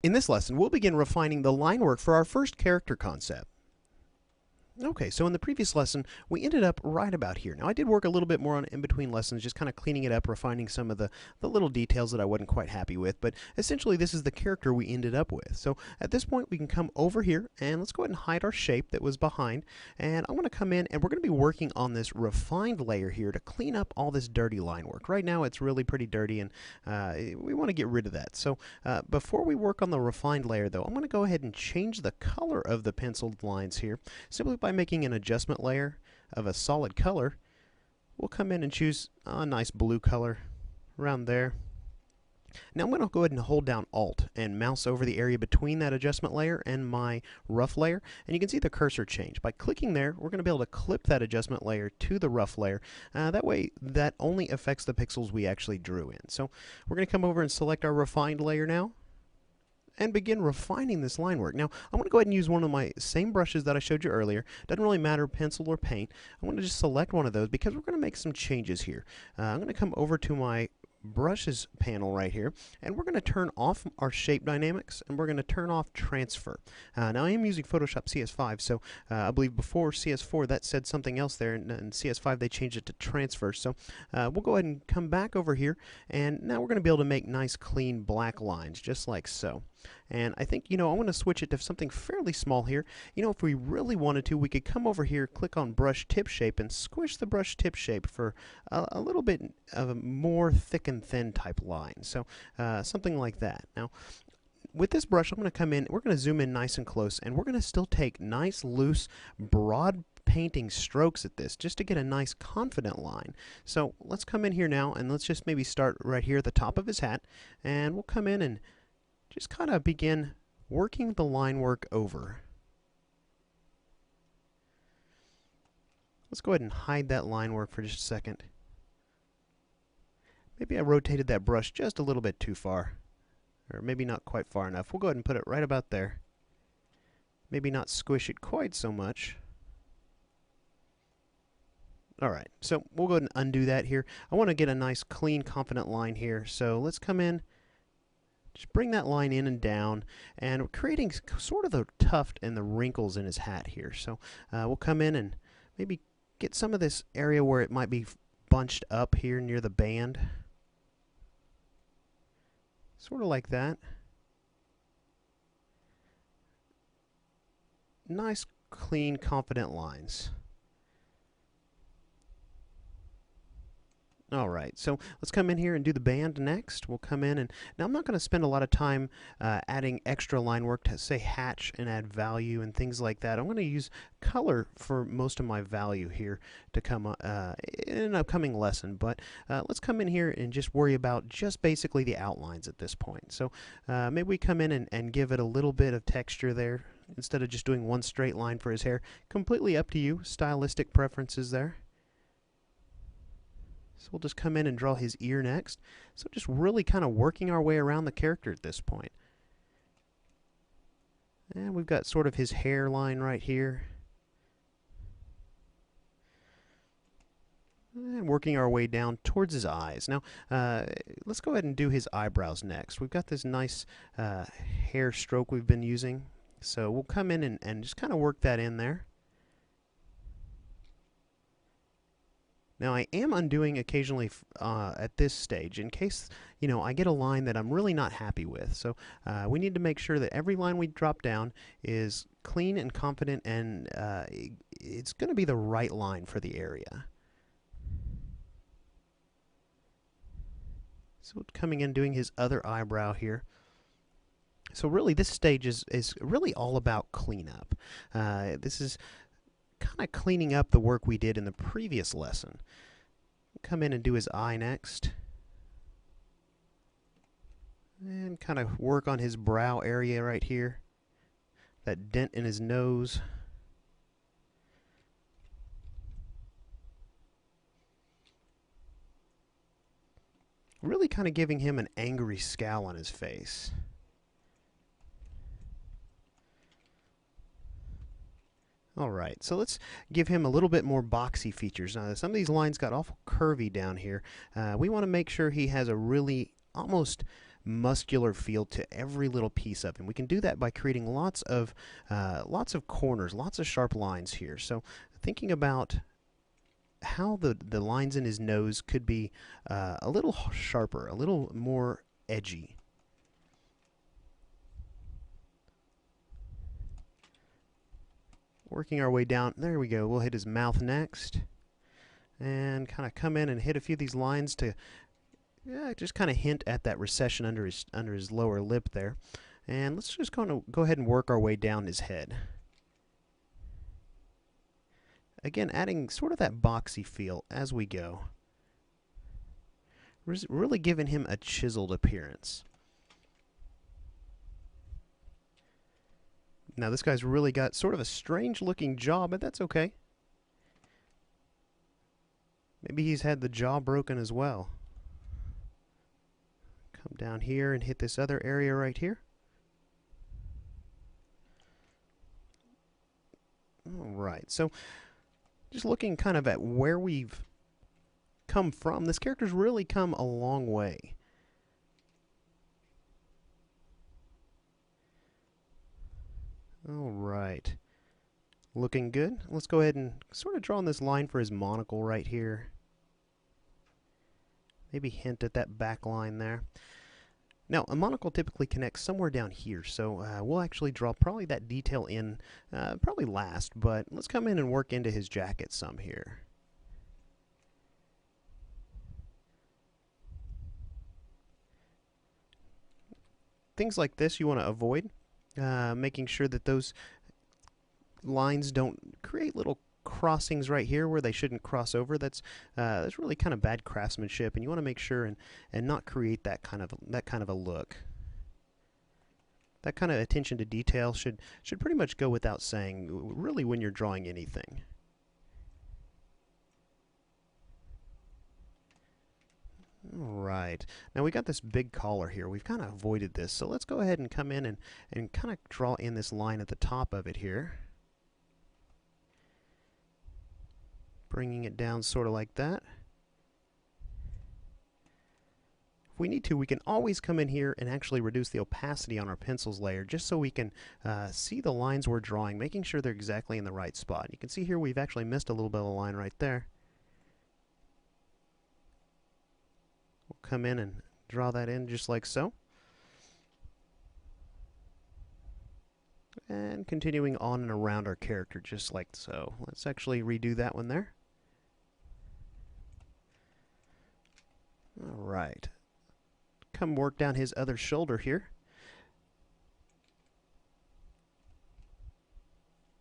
In this lesson, we'll begin refining the line work for our first character concept. Okay, so in the previous lesson, we ended up right about here. Now, I did work a little bit more on in between lessons, just kind of cleaning it up, refining some of the little details that I wasn't quite happy with, but essentially this is the character we ended up with. So at this point, we can come over here, and let's go ahead and hide our shape that was behind, and I want to come in, and we're going to be working on this refined layer here to clean up all this dirty line work. Right now, it's really pretty dirty, and we want to get rid of that. So before we work on the refined layer, though, I'm going to go ahead and change the color of the penciled lines here, simply by making an adjustment layer of a solid color. We'll come in and choose a nice blue color around there. Now I'm going to go ahead and hold down Alt and mouse over the area between that adjustment layer and my rough layer, and you can see the cursor change. By clicking there, we're going to be able to clip that adjustment layer to the rough layer. That way, that only affects the pixels we actually drew in. So we're going to come over and select our refined layer now, and begin refining this line work. Now, I'm going to go ahead and use one of my same brushes that I showed you earlier. Doesn't really matter, pencil or paint. I want to just select one of those because we're going to make some changes here. I'm going to come over to my brushes panel right here, and we're going to turn off our shape dynamics, and we're going to turn off transfer. Now I am using Photoshop CS5, so I believe before CS4 that said something else there, and in CS5 they changed it to transfer. So we'll go ahead and come back over here, and now we're going to be able to make nice clean black lines just like so. And I think, I want to switch it to something fairly small here. If we really wanted to, we could come over here, click on brush tip shape, and squish the brush tip shape for a little bit of a more thick and thin type line. So something like that. Now, with this brush, I'm going to come in, we're going to zoom in nice and close, and we're going to still take nice, loose, broad painting strokes at this just to get a nice confident line. So let's come in here now, and let's just maybe start right here at the top of his hat, and we'll come in and just kind of begin working the line work over. Let's go ahead and hide that line work for just a second. Maybe I rotated that brush just a little bit too far, or maybe not quite far enough. We'll go ahead and put it right about there. Maybe not squish it quite so much. Alright, so we'll go ahead and undo that here. I want to get a nice clean confident line here, so let's come in, just bring that line in and down, and we're creating sort of the tuft and the wrinkles in his hat here. So we'll come in and maybe get some of this area where it might be bunched up here near the band. Sort of like that. Nice, clean, confident lines. Alright, so let's come in here and do the band next. We'll come in, and now I'm not going to spend a lot of time adding extra line work to, say, hatch and add value and things like that. I'm going to use color for most of my value here to come in an upcoming lesson. But let's come in here and just worry about just basically the outlines at this point. So maybe we come in and give it a little bit of texture there instead of just doing one straight line for his hair. Completely up to you, stylistic preferences there. So we'll just come in and draw his ear next. So just really kind of working our way around the character at this point. And we've got sort of his hairline right here. And working our way down towards his eyes. Now, let's go ahead and do his eyebrows next. We've got this nice hair stroke we've been using. So we'll come in and just kind of work that in there. Now, I am undoing occasionally at this stage in case, I get a line that I'm really not happy with. So we need to make sure that every line we drop down is clean and confident, and it's going to be the right line for the area. So coming in, doing his other eyebrow here. So really, this stage is really all about cleanup. This is kind of cleaning up the work we did in the previous lesson. Come in and do his eye next. And kind of work on his brow area right here. That dent in his nose. Really kind of giving him an angry scowl on his face. Alright, so let's give him a little bit more boxy features. Now, some of these lines got awful curvy down here. We want to make sure he has a really almost muscular feel to every little piece of him. We can do that by creating lots of corners, lots of sharp lines here. So thinking about how the lines in his nose could be a little sharper, a little more edgy. Working our way down. There we go. We'll hit his mouth next. And kind of come in and hit a few of these lines to just kind of hint at that recession under his lower lip there. And let's just kind of go ahead and work our way down his head. Again, adding sort of that boxy feel as we go. Really giving him a chiseled appearance. Now this guy's really got sort of a strange looking jaw, but that's okay. Maybe he's had the jaw broken as well. Come down here and hit this other area right here. Alright, so just looking kind of at where we've come from, this character's really come a long way. Alright. Looking good. Let's go ahead and sort of draw on this line for his monocle right here. Maybe hint at that back line there. Now, a monocle typically connects somewhere down here, so we'll actually draw probably that detail in probably last, but let's come in and work into his jacket some here. Things like this you want to avoid, making sure that those lines don't create little crossings right here where they shouldn't cross over. That's really kind of bad craftsmanship, and you want to make sure and not create that kind of a look. That kind of attention to detail should pretty much go without saying, really, when you're drawing anything. Alright, now we got this big collar here. We've kind of avoided this, so let's go ahead and come in and kind of draw in this line at the top of it here. Bringing it down sort of like that. If we need to, we can always come in here and actually reduce the opacity on our pencils layer just so we can see the lines we're drawing, making sure they're exactly in the right spot. You can see here we've actually missed a little bit of a line right there. We'll come in and draw that in just like so. And continuing on and around our character just like so. Let's actually redo that one there. Alright. Come work down his other shoulder here.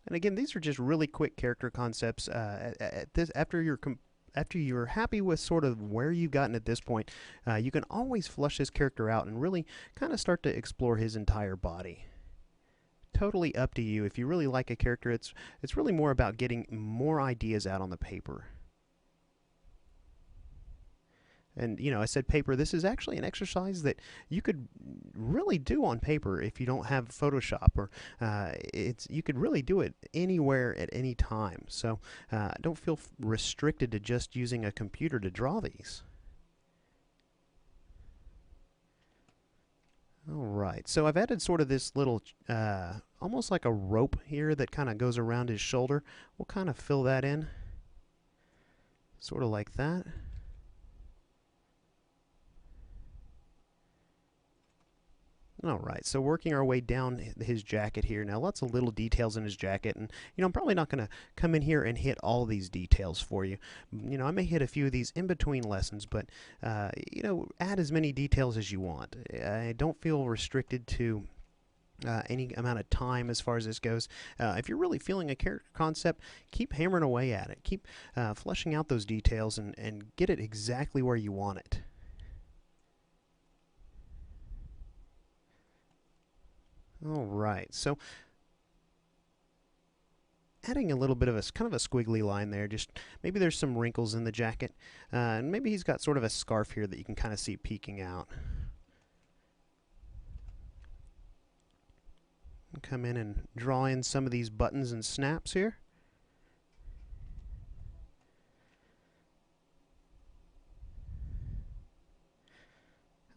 And again, these are just really quick character concepts. After you're happy with sort of where you've gotten at this point, you can always flush this character out and really kind of start to explore his entire body. Totally up to you. If you really like a character, it's really more about getting more ideas out on the paper. And, you know, I said paper. This is actually an exercise that you could really do on paper if you don't have Photoshop, or you could really do it anywhere at any time. So don't feel restricted to just using a computer to draw these. Alright, so I've added sort of this little, almost like a rope here that kind of goes around his shoulder. We'll kind of fill that in, sort of like that. Alright, so working our way down his jacket here. Now, lots of little details in his jacket, and, you know, I'm probably not going to come in here and hit all these details for you. You know, I may hit a few of these in between lessons, but, you know, add as many details as you want. I don't feel restricted to any amount of time as far as this goes. If you're really feeling a character concept, keep hammering away at it. Keep fleshing out those details and get it exactly where you want it. Alright, so adding a little bit of a kind of a squiggly line there. Just maybe there's some wrinkles in the jacket, and maybe he's got sort of a scarf here that you can kind of see peeking out. Come in and draw in some of these buttons and snaps here.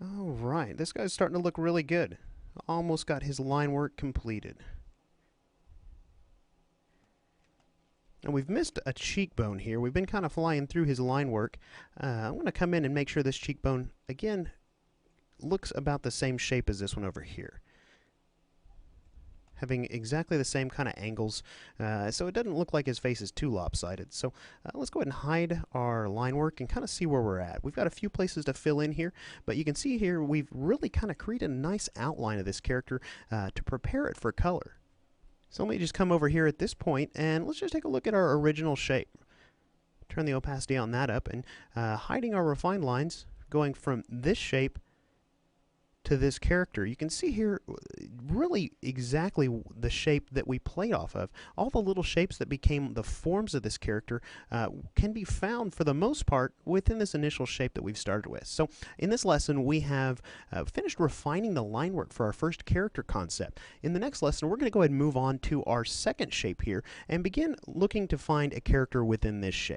Alright. Alright, this guy's starting to look really good. Almost got his line work completed. And we've missed a cheekbone here. We've been kind of flying through his line work. I'm going to come in and make sure this cheekbone, again, looks about the same shape as this one over here. Having exactly the same kind of angles, so it doesn't look like his face is too lopsided. So let's go ahead and hide our line work and kind of see where we're at. We've got a few places to fill in here, but you can see here we've really kind of created a nice outline of this character to prepare it for color. So let me just come over here at this point and let's just take a look at our original shape. Turn the opacity on that up and hiding our refined lines, going from this shape to this character. You can see here really exactly the shape that we played off of. All the little shapes that became the forms of this character can be found for the most part within this initial shape that we've started with. So in this lesson we have finished refining the line work for our first character concept. In the next lesson we're going to go ahead and move on to our second shape here and begin looking to find a character within this shape.